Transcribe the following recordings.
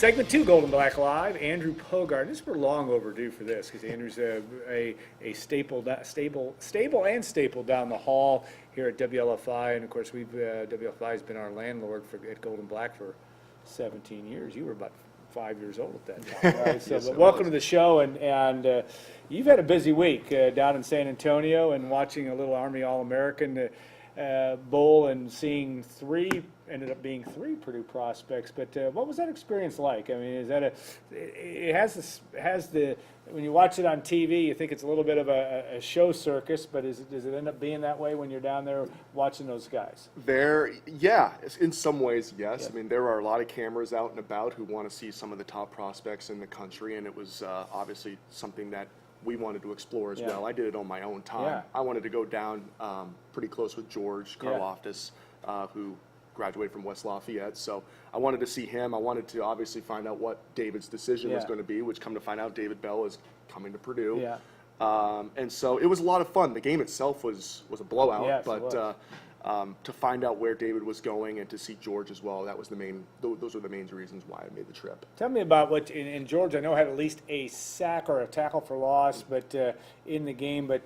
Segment 2, Gold and Black Live. Andrew Pogar. We're long overdue for this because Andrew's a stable and staple down the hall here at WLFI, and of course WLFI has been our landlord at Gold and Black for 17 years. You were about 5 years old at that time, right? So, Yes, but welcome to the show, and you've had a busy week down in San Antonio and watching a little Army All-American Bowl and seeing ended up being three Purdue prospects. But what was that experience like? I mean, is that it has the when you watch it on TV, you think it's a little bit of a show circus, but does it end up being that way when you're down there watching those guys? Yeah, in some ways, yes. Yeah. I mean, there are a lot of cameras out and about who want to see some of the top prospects in the country, and it was obviously something that we wanted to explore as well. I did it on my own time. Yeah. I wanted to go down pretty close with George Karloftis, who graduated from West Lafayette. So I wanted to see him. I wanted to obviously find out what David's decision was going to be, which come to find out David Bell is coming to Purdue. Yeah. And so it was a lot of fun. The game itself was a blowout, Yes, but to find out where David was going and to see George as well, those were the main reasons why I made the trip. Tell me about what in George. I know had at least a sack or a tackle for loss, but in the game. But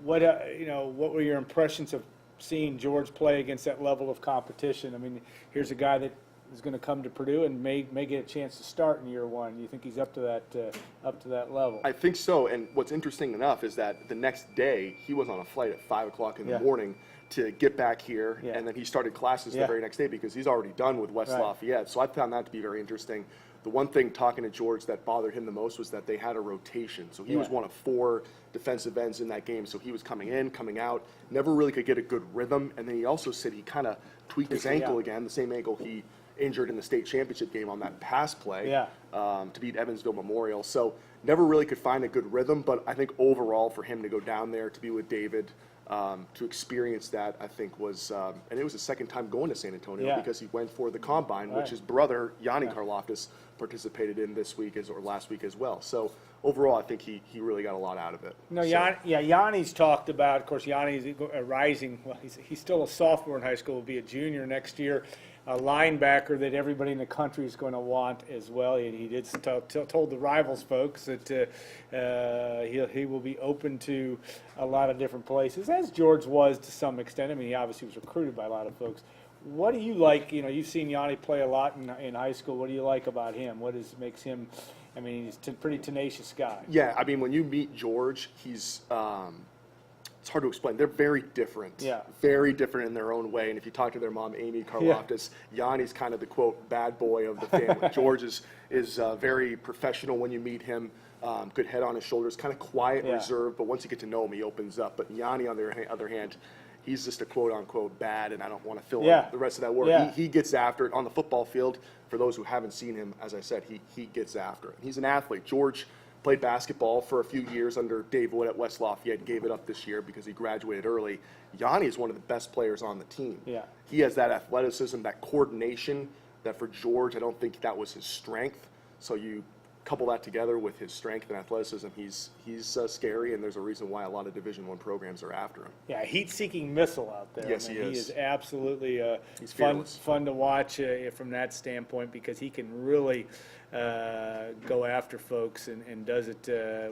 what were your impressions of seeing George play against that level of competition? I mean, here's a guy that is going to come to Purdue and may get a chance to start in year one. Do you think he's up to that level? I think so. And what's interesting enough is that the next day he was on a flight at 5 o'clock in the morning to get back here, and then he started classes the very next day because he's already done with West Lafayette. So I found that to be very interesting. The one thing talking to George that bothered him the most was that they had a rotation. So he was one of 4 defensive ends in that game. So he was coming in, coming out, never really could get a good rhythm. And then he also said he kind of tweaked his ankle again, the same ankle he injured in the state championship game on that pass play to beat Evansville Memorial. So never really could find a good rhythm. But I think overall for him to go down there to be with David, to experience that, I think was, and it was his second time going to San Antonio because he went for the combine, which his brother Yanni Karloftis participated in last week as well. So overall, I think he really got a lot out of it. No, Yanni's talked about. Of course, Yanni's a rising. Well, he's still a sophomore in high school. Will be a junior next year. A linebacker that everybody in the country is going to want as well. He did told the Rivals folks that he will be open to a lot of different places, as George was to some extent. I mean, he obviously was recruited by a lot of folks. What do you like? You know, you've seen Yanni play a lot in high school. What do you like about him? What makes him? I mean, he's a pretty tenacious guy. Yeah, I mean, when you meet George, he's it's hard to explain. They're very different. Yeah. Very different in their own way. And if you talk to their mom, Amy Karloftis, Yanni's kind of the, quote, bad boy of the family. George is very professional when you meet him. Good head on his shoulders, kind of quiet, reserved. But once you get to know him, he opens up. But Yanni, on the other hand, he's just a quote-unquote bad, and I don't want to fill in the rest of that word. Yeah. He gets after it on the football field. For those who haven't seen him, as I said, he gets after it. He's an athlete. George played basketball for a few years under Dave Wood at West Lafayette, gave it up this year because he graduated early. Yanni is one of the best players on the team. Yeah. He has that athleticism, that coordination that for George, I don't think that was his strength. So you couple that together with his strength and athleticism, he's scary, and there's a reason why a lot of Division I programs are after him. Yeah, heat-seeking missile out there. Yes, he is. He is absolutely he's fun to watch from that standpoint because he can really go after folks and does it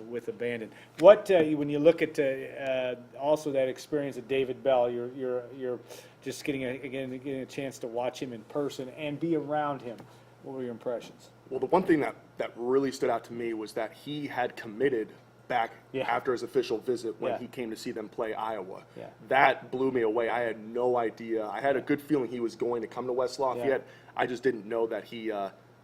with abandon. What when you look at also that experience of David Bell, you're just getting a chance to watch him in person and be around him. What were your impressions? Well, the one thing that really stood out to me was that he had committed back after his official visit when he came to see them play Iowa. Yeah. That blew me away. I had no idea. I had a good feeling he was going to come to West Lafayette. I just didn't know that he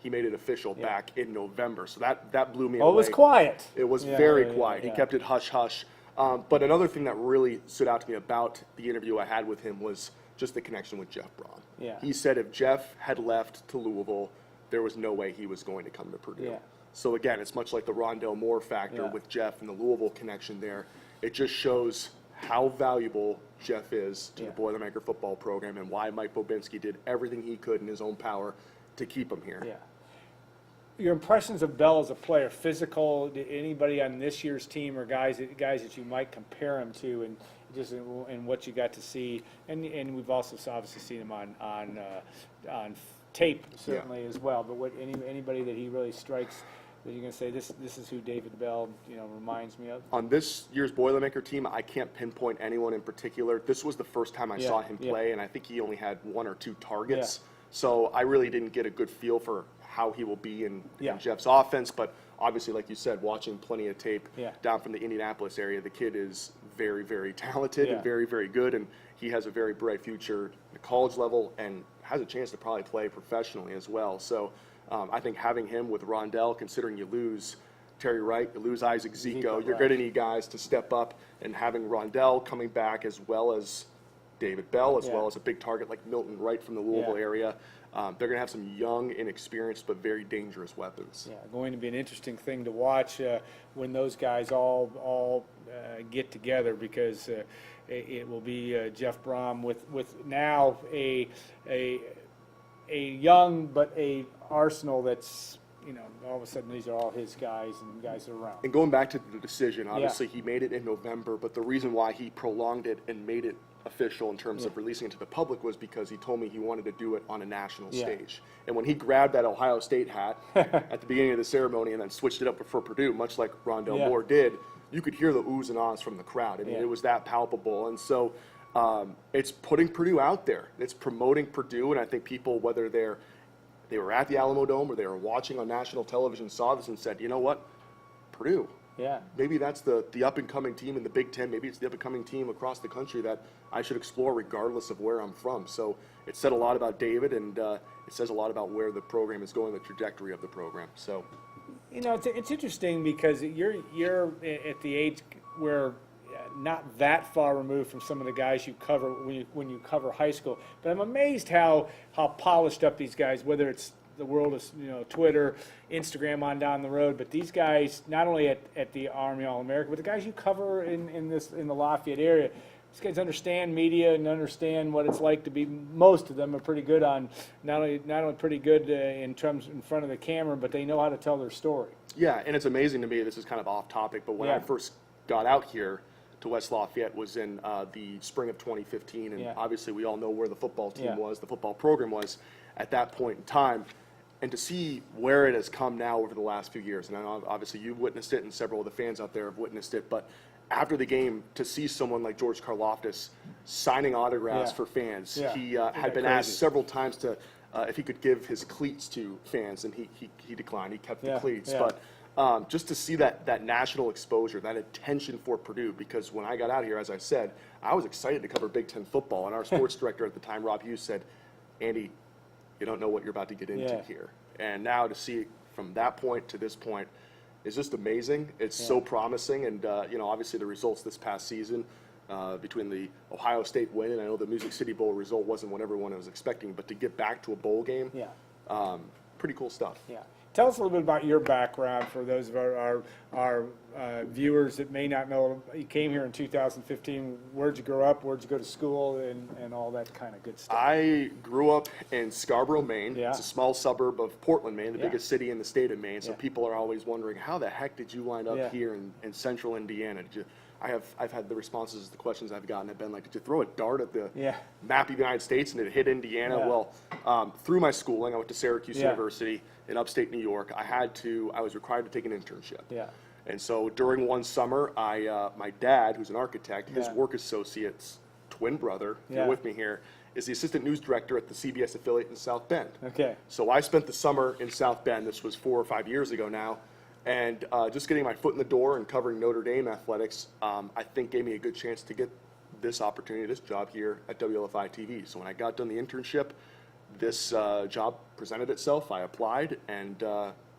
made it official back in November. So that blew me away. It was quiet. It was very quiet. He kept it hush-hush. But another thing that really stood out to me about the interview I had with him was just the connection with Jeff Braun. Yeah. He said if Jeff had left to Louisville, there was no way he was going to come to Purdue. Yeah. So again, it's much like the Rondell Moore factor with Jeff and the Louisville connection there. It just shows how valuable Jeff is to the Boilermaker football program and why Mike Bobinski did everything he could in his own power to keep him here. Yeah. Your impressions of Bell as a player, physical, did anybody on this year's team or guys that you might compare him to, and just in what you got to see, and we've also obviously seen him on tape certainly as well. But what anybody that he really strikes that you're going to say this is who David Bell reminds me of? On this year's Boilermaker team, I can't pinpoint anyone in particular. This was the first time I saw him play, and I think he only had 1 or 2 targets. So I really didn't get a good feel for how he will be in Jeff's offense. But obviously, like you said, watching plenty of tape down from the Indianapolis area, the kid is very, very talented and very, very good, and he has a very bright future at the college level and has a chance to probably play professionally as well. So I think having him with Rondell, considering you lose Terry Wright, you lose Isaac Zico, you're going to need guys to step up, and having Rondell coming back as well as David Bell, as well as a big target like Milton Wright from the Louisville area. They're going to have some young, inexperienced, but very dangerous weapons. Yeah, going to be an interesting thing to watch when those guys all get together, because it will be Jeff Brom with now a young but a arsenal that's all of a sudden these are all his guys and guys that are around. And going back to the decision, obviously he made it in November, but the reason why he prolonged it and made it official in terms of releasing it to the public was because he told me he wanted to do it on a national stage. And when he grabbed that Ohio State hat at the beginning of the ceremony and then switched it up for Purdue, much like Rondell Moore did, you could hear the oohs and ahs from the crowd. I mean, it was that palpable. And so it's putting Purdue out there. It's promoting Purdue, and I think people, whether they were at the Alamo Dome or they were watching on national television, saw this and said, you know what, Purdue. Yeah. Maybe that's the up-and-coming team in the Big Ten. Maybe it's the up-and-coming team across the country that I should explore regardless of where I'm from. So it said a lot about David, and it says a lot about where the program is going, the trajectory of the program. So, it's interesting because you're at the age where not that far removed from some of the guys you cover when you cover high school. But I'm amazed how polished up these guys, whether it's the world of Twitter, Instagram on down the road, but these guys not only at the Army All-America, but the guys you cover in the Lafayette area, these guys understand media and understand what it's like to be. Most of them are pretty good on not only pretty good in terms in front of the camera, but they know how to tell their story. Yeah, and it's amazing to me. This is kind of off topic, but when I first got out here to West Lafayette was in the spring of 2015, and obviously we all know where the football team was, the football program was at that point in time. And to see where it has come now over the last few years, and I know obviously you've witnessed it and several of the fans out there have witnessed it, but after the game, to see someone like George Karlaftis signing autographs for fans, he had been asked several times to if he could give his cleats to fans, and he declined. He kept the cleats. But just to see that national exposure, that attention for Purdue, because when I got out here, as I said, I was excited to cover Big Ten football, and our sports director at the time, Rob Hughes, said, Andy, you don't know what you're about to get into here. And now to see from that point to this point is just amazing. It's so promising. And, obviously the results this past season between the Ohio State win, and I know the Music City Bowl result wasn't what everyone was expecting, but to get back to a bowl game, pretty cool stuff. Yeah. Tell us a little bit about your background for those of our viewers that may not know. You came here in 2015. Where'd you grow up? Where'd you go to school? And all that kind of good stuff. I grew up in Scarborough, Maine. It's a small suburb of Portland, Maine, the biggest city in the state of Maine. So people are always wondering, how the heck did you wind up here in central Indiana? I've had the responses to the questions I've gotten have been like, did you throw a dart at the map of the United States and it hit Indiana? Well, through my schooling, I went to Syracuse University in upstate New York. I was required to take an internship. And so during one summer, my dad, who's an architect, his work associate's twin brother, if you're with me here, is the assistant news director at the CBS affiliate in South Bend. Okay. So I spent the summer in South Bend. This was 4 or 5 years ago now. And just getting my foot in the door and covering Notre Dame athletics, I think gave me a good chance to get this opportunity, this job here at WLFI TV. So when I got done the internship, this job presented itself. I applied, and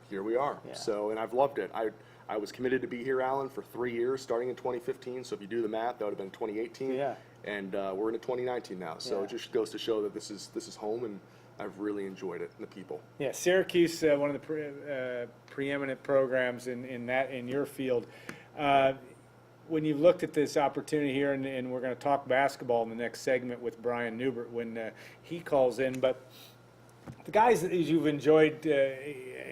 here we are. So, and I've loved it. I was committed to be here, Alan, for 3 years, starting in 2015. So if you do the math, that would have been 2018. And we're into 2019 now. So it just goes to show that this is home, and I've really enjoyed it, and the people. Yeah, Syracuse, one of the preeminent programs in your field. When you've looked at this opportunity here, and we're going to talk basketball in the next segment with Brian Newbert when he calls in, but the guys that you've enjoyed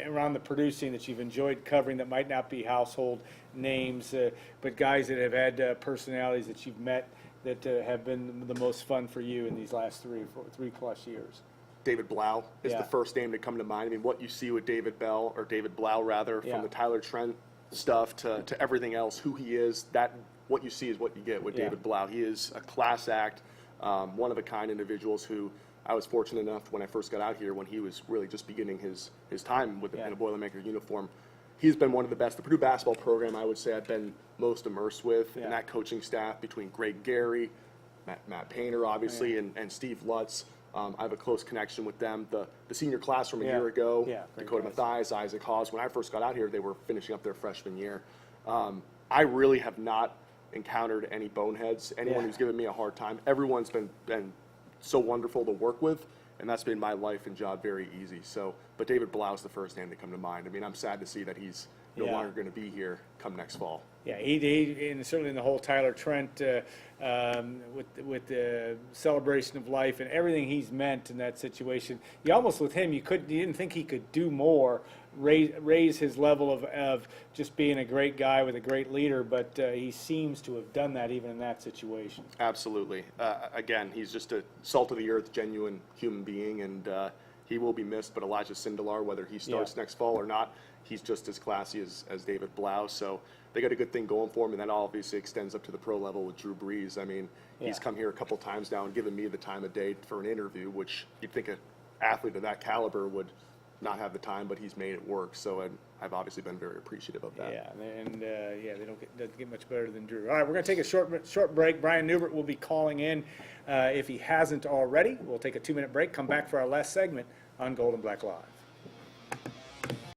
around the Purdue scene that you've enjoyed covering that might not be household names, but guys that have had personalities that you've met that have been the most fun for you in these last 3+ years. David Blau is Yeah. the first name to come to mind. I mean, what you see with David Bell, or David Blau rather, Yeah. from the Tyler Trent stuff to everything else, who he is, that what you see is what you get with Yeah. David Blau. He is a class act, one of a kind individuals who I was fortunate enough when I first got out here, when he was really just beginning his time with in a Boilermaker uniform. He's been one of the best. The Purdue basketball program, I would say, I've been most immersed with, and that coaching staff between Greg Gary, Matt Painter, obviously, and Steve Lutz. I have a close connection with them. The senior class from a year ago, Dakota Mathias, Isaac Hawes, when I first got out here, they were finishing up their freshman year. I really have not encountered any boneheads, anyone who's given me a hard time. Everyone's been so wonderful to work with, and that's made my life and job very easy. So, but David Blau's the first name to come to mind. I mean, I'm sad to see that he's no longer going to be here come next fall. Yeah, he and certainly in the whole Tyler Trent with the celebration of life and everything he's meant in that situation. You almost with him, you didn't think he could do more, raise his level of just being a great guy with a great leader, but he seems to have done that even in that situation. Absolutely. Again, he's just a salt of the earth, genuine human being, and he will be missed. But Elijah Sindelar, whether he starts next fall or not, he's just as classy as David Blau. So they got a good thing going for him, and that obviously extends up to the pro level with Drew Brees. I mean, he's come here a couple times now and given me the time of day for an interview, which you'd think an athlete of that caliber would not have the time, but he's made it work. So I've obviously been very appreciative of that. Yeah, and they doesn't get much better than Drew. All right, we're going to take a short break. Brian Newbert will be calling in if he hasn't already. We'll take a 2-minute break, come back for our last segment on Gold and Black Live.